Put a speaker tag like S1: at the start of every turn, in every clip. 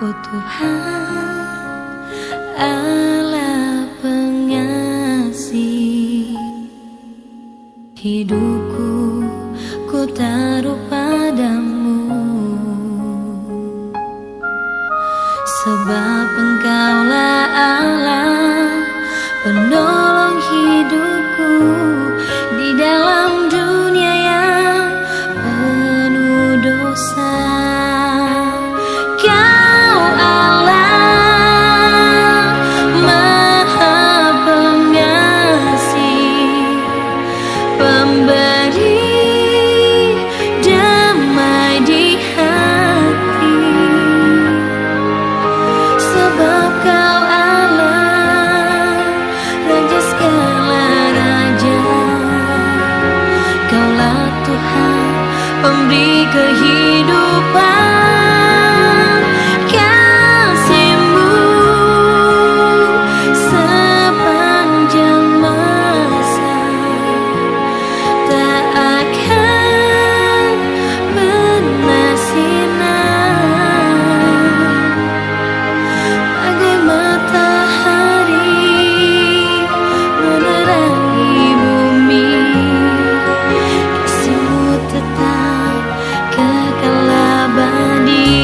S1: Oh Tuhan, Allah pengasih, hidupku ku taruh padamu, sebab Engkaulah Allah penolong hidupku di dalam dunia yang penuh dosa. Pemberi kehidupan, kasih-Mu sepanjang masa tak akan pernah sinar, bagai matahari menerangi bumi. Kasih-Mu tetap kekal abadi.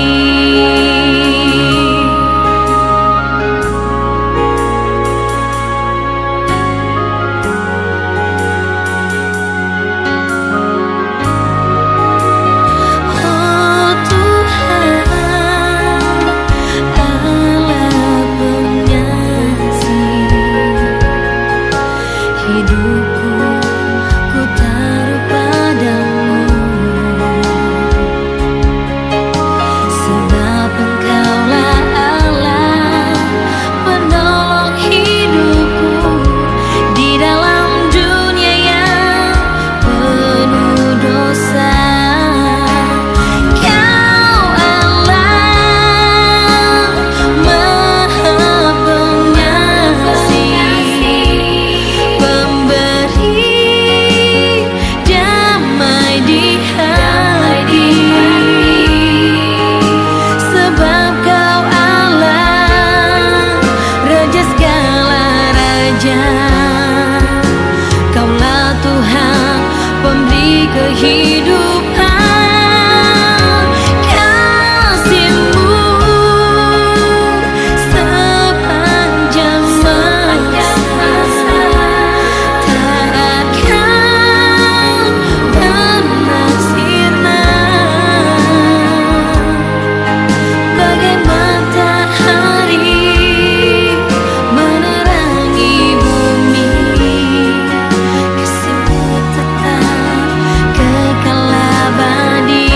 S1: Oh Tuhan, Allah pengasih, hidupku ku taruh padamu, sebab Engkaulah Allah penolong hidupku di dalam dunia yang penuh dosa. Kau Allah Maha Pengasih, pemberi damai di hati, sebab Kau Allah Raja segala raja. Kaulah Tuhan pemberi kehidupan, kasih-Mu sepanjang masa tak akan pernah sinar, bagai matahari menerangi bumi. Kasih-Mu tetap kekal abadi.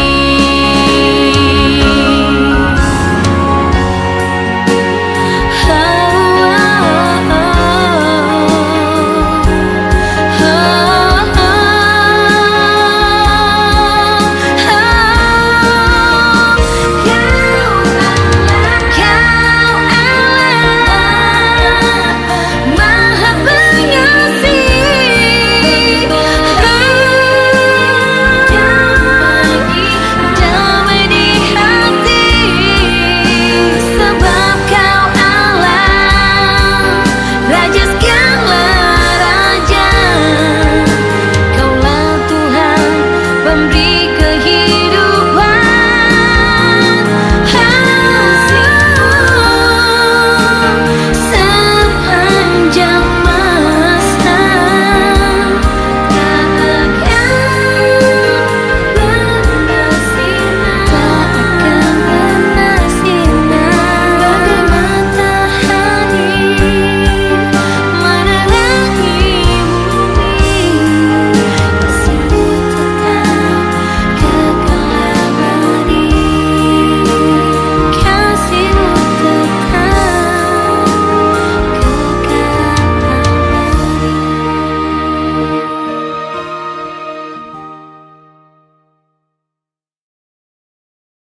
S1: Pemberi